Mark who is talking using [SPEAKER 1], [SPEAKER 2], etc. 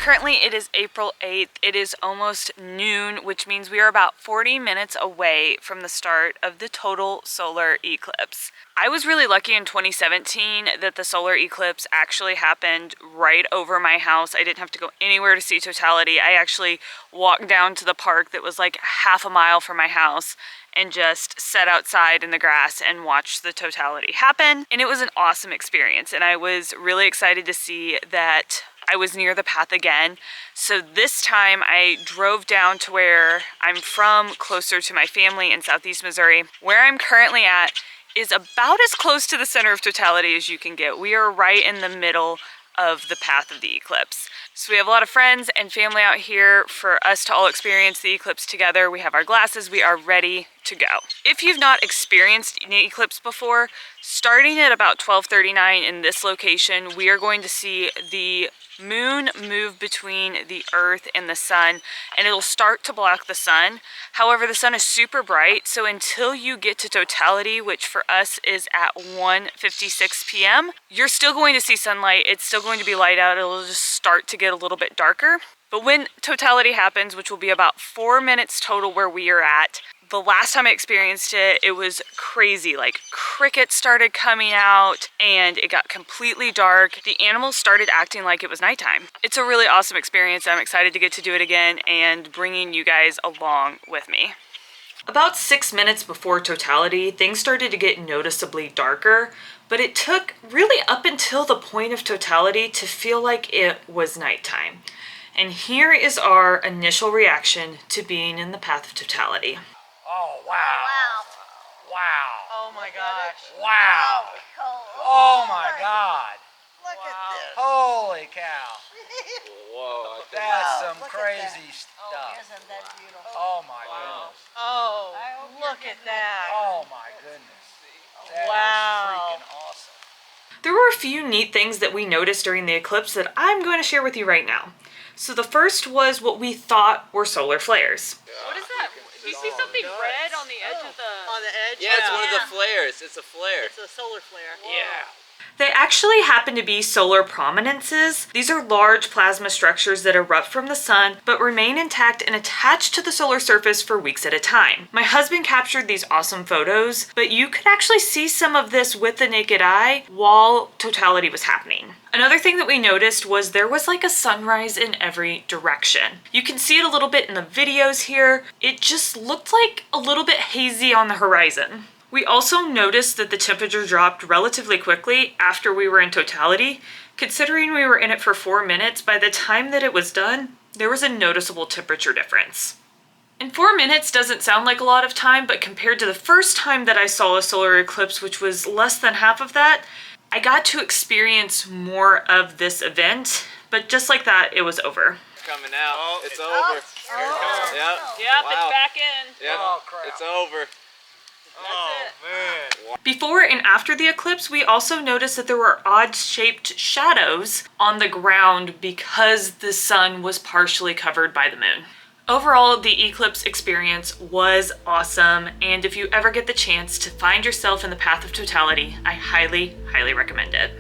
[SPEAKER 1] currently it is April 8th. It is almost noon, which means we are about 40 minutes away from the start of the total solar eclipse. I was really lucky in 2017 that the solar eclipse actually happened right over my house. I didn't have to go anywhere to see totality. I actually walked down to the park that was like half a mile from my house and just sat outside in the grass and watched the totality happen. And it was an awesome experience. And I was really excited to see that I was near the path again. So this time I drove down to where I'm from, closer to my family in Southeast Missouri. Where I'm currently at is about as close to the center of totality as you can get. We are right in the middle of the path of the eclipse. So we have a lot of friends and family out here for us to all experience the eclipse together. We have our glasses, we are ready to go. If you've not experienced an eclipse before, starting at about 12:39 in this location, we are going to see the moon move between the earth and the sun, and it'll start to block the sun. However, the sun is super bright, so until you get to totality, which for us is at 1:56 p.m., you're still going to see sunlight. It's still going to be light out. It'll just start to get a little bit darker. But when totality happens, which will be about 4 minutes total where we are at, the last time I experienced it, it was crazy. Like crickets started coming out and it got completely dark. The animals started acting like it was nighttime. It's a really awesome experience. I'm excited to get to do it again and bringing you guys along with me. About 6 minutes before totality, things started to get noticeably darker, but it took really up until the point of totality to feel like it was nighttime. And here is our initial reaction to being in the path of totality.
[SPEAKER 2] Oh, wow. Wow.
[SPEAKER 1] Oh my gosh.
[SPEAKER 2] Wow. Oh my God.
[SPEAKER 3] Look at this.
[SPEAKER 2] Holy cow.
[SPEAKER 4] Whoa.
[SPEAKER 2] That's some
[SPEAKER 3] Look at
[SPEAKER 2] crazy
[SPEAKER 3] that.
[SPEAKER 2] stuff.
[SPEAKER 3] Isn't that beautiful?
[SPEAKER 2] Oh my goodness.
[SPEAKER 1] Oh,
[SPEAKER 3] I hope
[SPEAKER 1] look
[SPEAKER 3] you're
[SPEAKER 1] at
[SPEAKER 3] getting
[SPEAKER 1] that.
[SPEAKER 2] Oh my goodness. That is
[SPEAKER 1] Wow.
[SPEAKER 2] freaking awesome.
[SPEAKER 1] There were a few neat things that we noticed during the eclipse that I'm going to share with you right now. So the first was what we thought were solar flares.
[SPEAKER 5] What is that? Do you see something red on the edge of the...
[SPEAKER 3] On the edge?
[SPEAKER 4] Yeah, it's one of the flares. It's a flare.
[SPEAKER 5] It's a solar flare.
[SPEAKER 4] Yeah.
[SPEAKER 1] They actually happen to be solar prominences. These are large plasma structures that erupt from the sun but remain intact and attached to the solar surface for weeks at a time. My husband captured these awesome photos, but you could actually see some of this with the naked eye while totality was happening. Another thing that we noticed was there was like a sunrise in every direction. You can see it a little bit in the videos here. It just looked like a little bit hazy on the horizon. We also noticed that the temperature dropped relatively quickly after we were in totality. Considering we were in it for 4 minutes, by the time that it was done, there was a noticeable temperature difference. And 4 minutes doesn't sound like a lot of time, but compared to the first time that I saw a solar eclipse, which was less than half of that, I got to experience more of this event, but just like that, it was over.
[SPEAKER 4] It's coming out.
[SPEAKER 2] Oh,
[SPEAKER 4] it's
[SPEAKER 2] it's
[SPEAKER 4] over.
[SPEAKER 2] Here it comes.
[SPEAKER 4] Yep.
[SPEAKER 5] Yep,
[SPEAKER 4] Wow.
[SPEAKER 5] it's back in.
[SPEAKER 4] Yep.
[SPEAKER 2] Oh, crap.
[SPEAKER 4] It's over.
[SPEAKER 2] Oh, man.
[SPEAKER 1] Before and after the eclipse, we also noticed that there were odd-shaped shadows on the ground because the sun was partially covered by the moon. Overall, the eclipse experience was awesome, and if you ever get the chance to find yourself in the path of totality, I highly, highly recommend it.